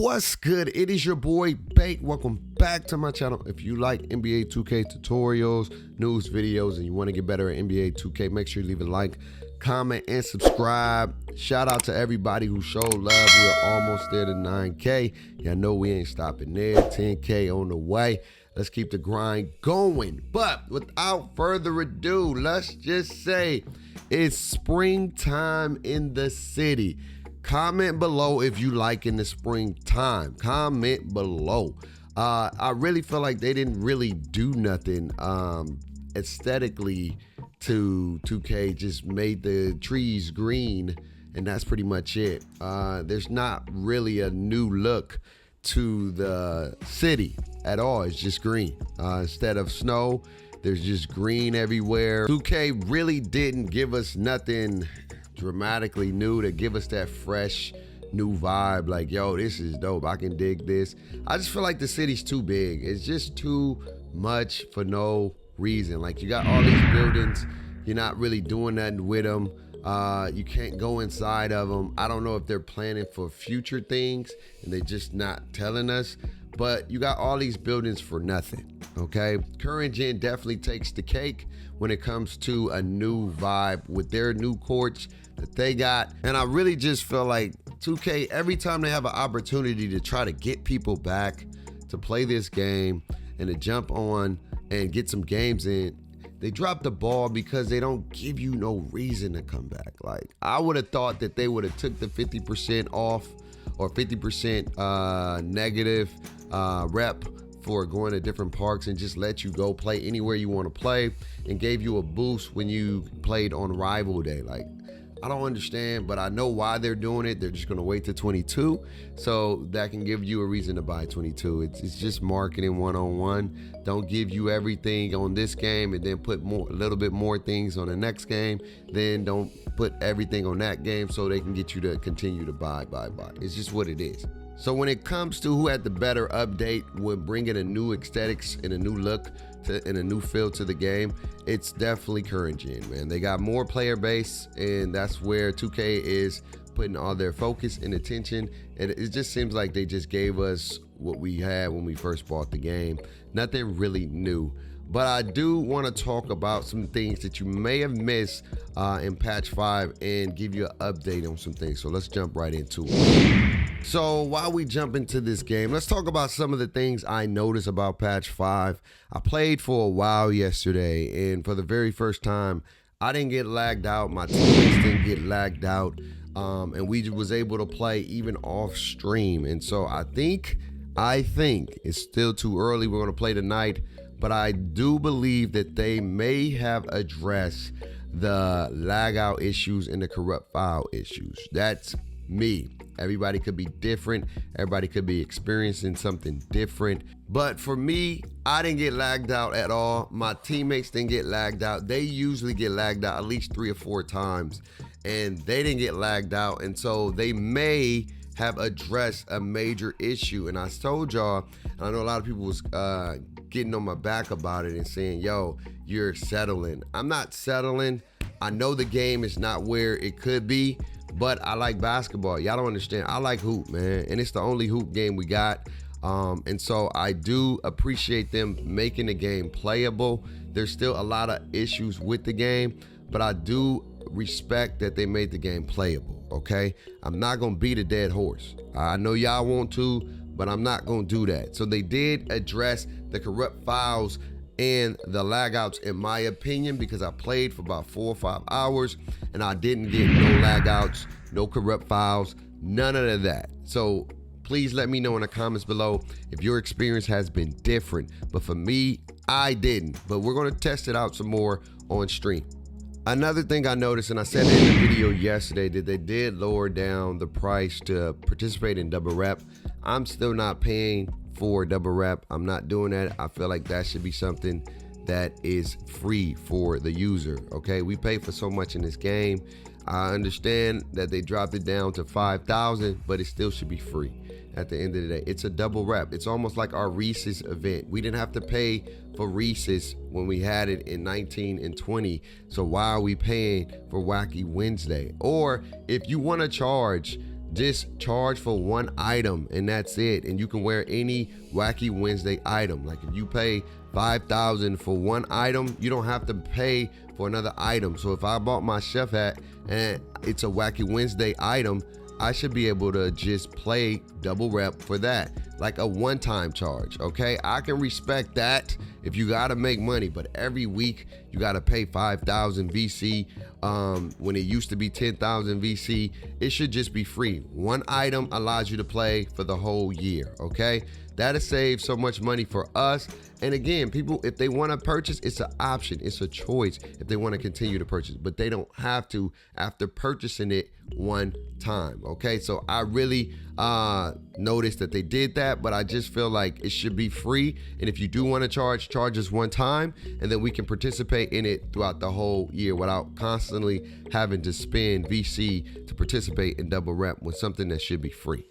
What's good? It is your boy Bake. Welcome back to my channel. If you like NBA 2K tutorials, news videos, and you want to get better at NBA 2K, make sure you leave a like, comment, and subscribe. Shout out to everybody who showed love. We're almost there to 9K. Y'all know we ain't stopping there. 10K on the way. Let's keep the grind going. But without further ado, let's just say it's springtime in the city. Comment below if you like in the springtime. Comment below. I really feel like they didn't really do nothing aesthetically to 2K. Just made the trees green, and that's pretty much it. There's not really a new look to the city at all. It's just green. Instead of snow, there's just green everywhere. 2K really didn't give us nothing dramatically new to give us that fresh new vibe. Like, yo, this is dope. I can dig this. I just feel like the city's too big. It's just too much for no reason. Like, you got all these buildings. You're not really doing nothing with them. You can't go inside of them. I don't know if they're planning for future things and they're just not telling us, but you got all these buildings for nothing. Okay, current gen definitely takes the cake when it comes to a new vibe with their new courts that they got. And I really just feel like 2K, every time they have an opportunity to try to get people back to play this game and to jump on and get some games in, they drop the ball because they don't give you no reason to come back. Like, I would have thought that they would have took the 50% off or 50% negative rep for going to different parks and just let you go play anywhere you want to play and gave you a boost when you played on rival day. Like, I don't understand, but I know why they're doing it. They're just going to wait to 22, so that can give you a reason to buy 22. It's just marketing one-on-one. Don't give you everything on this game and then put a little bit more things on the next game. Then don't put everything on that game so they can get you to continue to buy. It's just what it is. So when it comes to who had the better update with bringing a new aesthetics and a new look and a new feel to the game, it's definitely current gen, man. They got more player base, and that's where 2K is putting all their focus and attention. And it just seems like they just gave us what we had when we first bought the game. Nothing really new. But I do want to talk about some things that you may have missed in patch 5 and give you an update on some things. So let's jump right into it. So while we jump into this game, let's talk about some of the things I noticed about patch 5. I played for a while yesterday, and for the very first time, I didn't get lagged out. My teammates didn't get lagged out, and we was able to play even off stream. And so I think it's still too early. We're going to play tonight, but I do believe that they may have addressed the lag out issues and the corrupt file issues. That's me. Everybody could be different. Everybody could be experiencing something different. But for me, I didn't get lagged out at all. My teammates didn't get lagged out. They usually get lagged out at least 3 or 4 times, and they didn't get lagged out. And so they may have addressed a major issue. And I told y'all, and I know a lot of people was getting on my back about it and saying, yo, you're settling. I'm not settling. I know the game is not where it could be, but I like basketball. Y'all don't understand. I like hoop, man. And it's the only hoop game we got. And so I do appreciate them making the game playable. There's still a lot of issues with the game, but I do respect that they made the game playable, okay? I'm not going to beat a dead horse. I know y'all want to, but I'm not going to do that. So they did address the corrupt files and the lag outs, in my opinion, because I played for about 4 or 5 hours and I didn't get no lag outs, no corrupt files, none of that. So please let me know in the comments below if your experience has been different. But for me, I didn't. But we're going to test it out some more on stream. Another thing I noticed, and I said it in the video yesterday, that they did lower down the price to participate in double rep. I'm still not paying for double rep. I'm not doing that. I feel like that should be something that is free for the user. Okay, we pay for so much in this game. I understand that they dropped it down to 5,000, but it still should be free at the end of the day. It's a double rep. It's almost like our Reese's event. We didn't have to pay for Reese's when we had it in 19 and 20. So why are we paying for Wacky Wednesday? Or if you want to charge just charge for one item and that's it. And you can wear any Wacky Wednesday item. Like if you pay $5,000 for one item, you don't have to pay for another item. So if I bought my chef hat and it's a Wacky Wednesday item, I should be able to just play double rep for that, like a one-time charge, okay? I can respect that if you gotta make money, but every week you gotta pay 5,000 VC when it used to be 10,000 VC. It should just be free. One item allows you to play for the whole year, okay? That'll save so much money for us. And again, people, if they want to purchase, it's an option. It's a choice if they want to continue to purchase, but they don't have to after purchasing it one time. Okay, so I really noticed that they did that, but I just feel like it should be free. And if you do want to charge us one time, and then we can participate in it throughout the whole year without constantly having to spend VC to participate in double rep with something that should be free.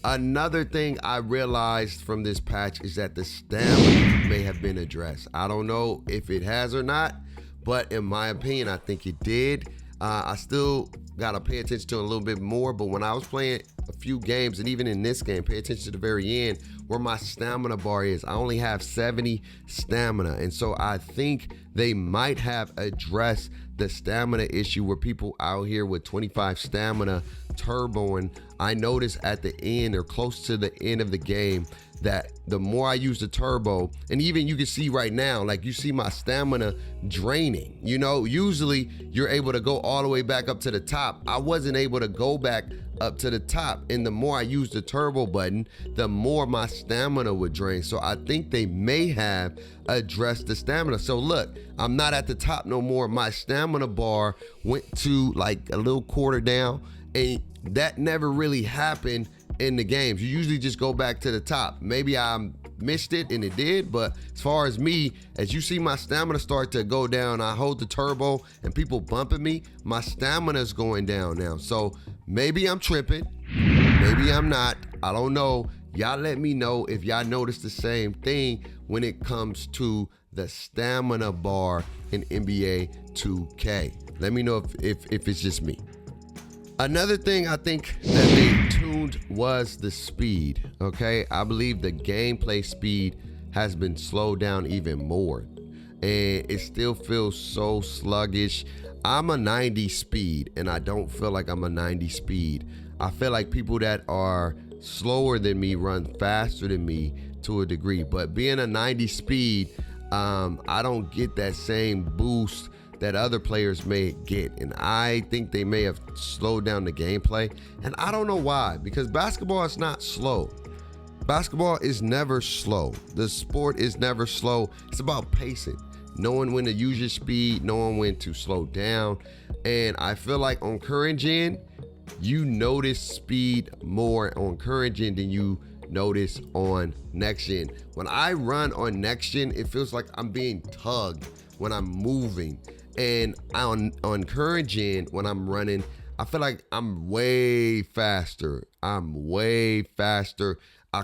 Another thing I realized from this patch is that the stamina may have been addressed. I don't know if it has or not, but in my opinion, I think it did. I still gotta pay attention to it a little bit more, but when I was playing a few games, and even in this game, pay attention to the very end where my stamina bar is. I only have 70 stamina, and so I think they might have addressed the stamina issue where people out here with 25 stamina turboing. I noticed at the end or close to the end of the game that the more I use the turbo, and even you can see right now, like you see my stamina draining. You know, usually you're able to go all the way back up to the top. I wasn't able to go back up to the top, and the more I use the turbo button, the more my stamina would drain. So I think they may have addressed the stamina. So look, I'm not at the top no more. My stamina bar went to like a little quarter down, and that never really happened in the games. You usually just go back to the top. Maybe I missed it and it did, but as far as me, as you see my stamina start to go down, I hold the turbo and people bumping me, my stamina is going down now. So maybe I'm tripping, maybe I'm not, I don't know. Y'all let me know if y'all notice the same thing when it comes to the stamina bar in NBA 2K. Let me know if it's just me. Another thing I think that they tuned was the speed, okay? I believe the gameplay speed has been slowed down even more, and it still feels so sluggish. I'm a 90 speed, and I don't feel like I'm a 90 speed. I feel like people that are slower than me run faster than me to a degree, but being a 90 speed, I don't get that same boost that other players may get, and I think they may have slowed down the gameplay, and I don't know why, because basketball is not slow. Basketball is never slow. The sport is never slow. It's about pacing, knowing when to use your speed, knowing when to slow down, and I feel like on current gen, you notice speed more on current gen than you notice on next gen. When I run on next gen, it feels like I'm being tugged when I'm moving. And on current gen, when I'm running, I feel like I'm way faster. I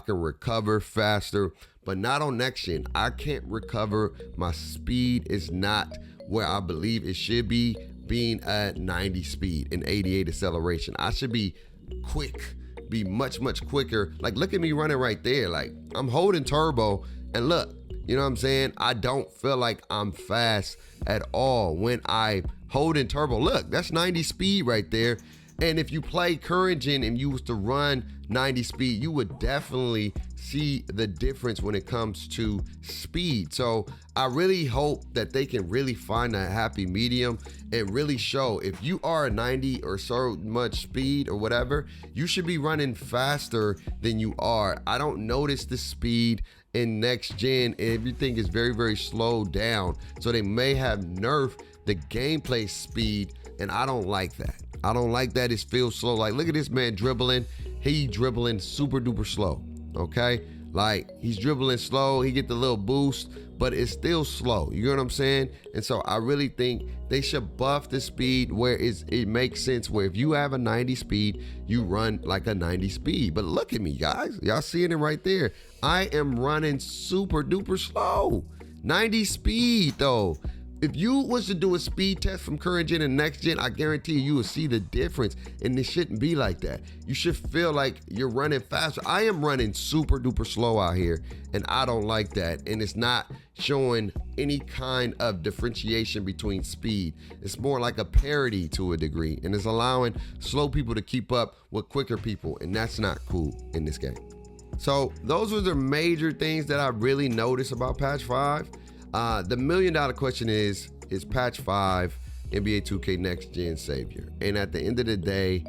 can recover faster, but not on next gen. I can't recover. My speed is not where I believe it should be, being at 90 speed and 88 acceleration. I should be quick, be much quicker. Like, look at me running right there. Like, I'm holding turbo, and look, you know what I'm saying? I don't feel like I'm fast at all when I hold in turbo. Look, that's 90 speed right there. And if you play current gen and you was to run 90 speed, you would definitely see the difference when it comes to speed. So I really hope that they can really find a happy medium and really show if you are a 90 or so much speed or whatever, you should be running faster than you are. I don't notice the speed in next gen. Everything is very slowed down. So they may have nerfed the gameplay speed, and I don't like that. I don't like that. It feels slow. Like, look at this man dribbling. He dribbling super duper slow. Okay, like he's dribbling slow. He get the little boost, but it's still slow. You know what I'm saying? And so I really think they should buff the speed where it makes sense. Where if you have a 90 speed, you run like a 90 speed. But look at me, guys. Y'all seeing it right there. I am running super duper slow. 90 speed though. If you was to do a speed test from current gen and next gen, I guarantee you will see the difference. And it shouldn't be like that. You should feel like you're running faster. I am running super duper slow out here, and I don't like that. And it's not showing any kind of differentiation between speed. It's more like a parity to a degree, and it's allowing slow people to keep up with quicker people, and that's not cool in this game. So those were the major things that I really noticed about patch 5. The $1 million question is patch 5 NBA 2K next gen savior? And at the end of the day,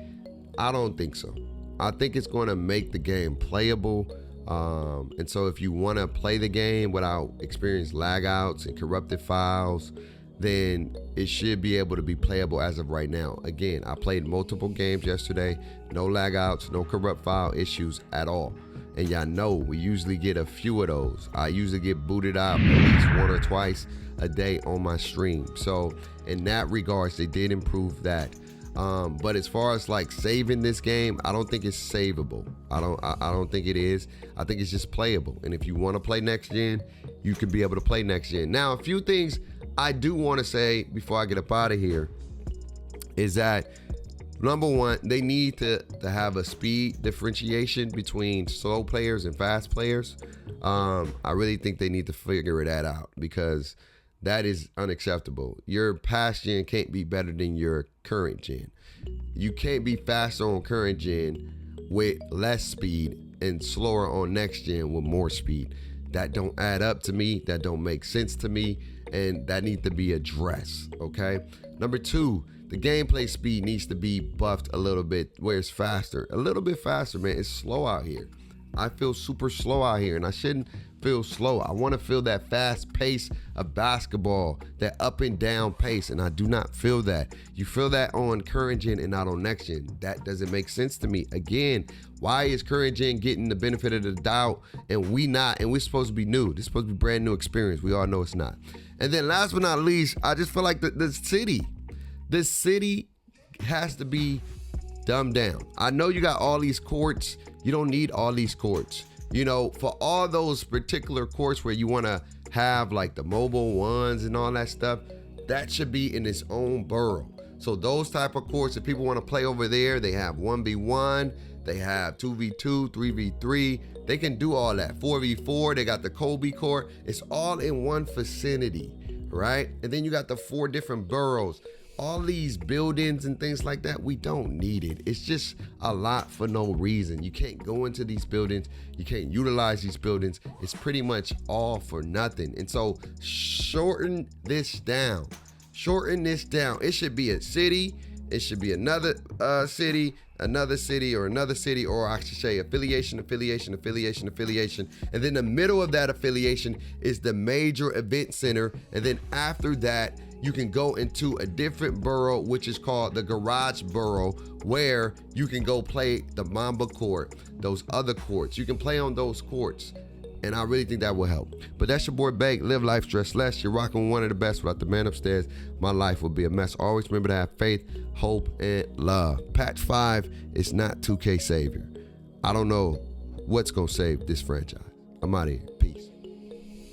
I don't think so. I think it's going to make the game playable. And so if you want to play the game without experiencing lag outs and corrupted files, then it should be able to be playable as of right now. Again, I played multiple games yesterday, no lag outs, no corrupt file issues at all. And y'all know we usually get a few of those. I usually get booted out at least 1 or twice a day on my stream. So in that regards, they did improve that. But as far as like saving this game, I don't think it's savable. I don't think it is. I think it's just playable. And if you want to play next gen, you can be able to play next gen. Now, a few things I do want to say before I get up out of here is that, number one, they need to have a speed differentiation between slow players and fast players. I really think they need to figure that out, because that is unacceptable. Your past gen can't be better than your current gen. You can't be faster on current gen with less speed and slower on next gen with more speed. That don't add up to me. That don't make sense to me. And that needs to be addressed, okay? Number two, the gameplay speed needs to be buffed a little bit where it's faster. A little bit faster, man. It's slow out here. I feel super slow out here, and I shouldn't feel slow. I want to feel that fast pace of basketball, that up and down pace, and I do not feel that. You feel that on current gen and not on next gen. That doesn't make sense to me. Again, why is current gen getting the benefit of the doubt and we not? And we're supposed to be new. This is supposed to be brand new experience. We all know it's not. And then last but not least, I just feel like the city has to be dumbed down. I know you got all these courts. You don't need all these courts. You know, for all those particular courts where you want to have like the mobile ones and all that stuff, that should be in its own borough. So those type of courts, if people want to play over there, they have 1v1, they have 2v2, 3v3. They can do all that. 4v4, they got the Kobe court. It's all in one vicinity, right? And then you got the 4 different boroughs. All these buildings and things like that, we don't need it. It's just a lot for no reason. You can't go into these buildings. You can't utilize these buildings. It's pretty much all for nothing. And so shorten this down. Shorten this down. It should be a city. It should be another city, another city, or another city, or I should say affiliation. And then the middle of that affiliation is the major event center. And then after that, you can go into a different borough, which is called the garage borough, where you can go play the Mamba court, those other courts. You can play on those courts. And I really think that will help. But that's your boy Bake. Live life, stress less. You're rocking with one of the best. Without the man upstairs, my life would be a mess. Always remember to have faith, hope, and love. Patch 5 is not 2K savior. I don't know what's going to save this franchise. I'm out of here. Peace.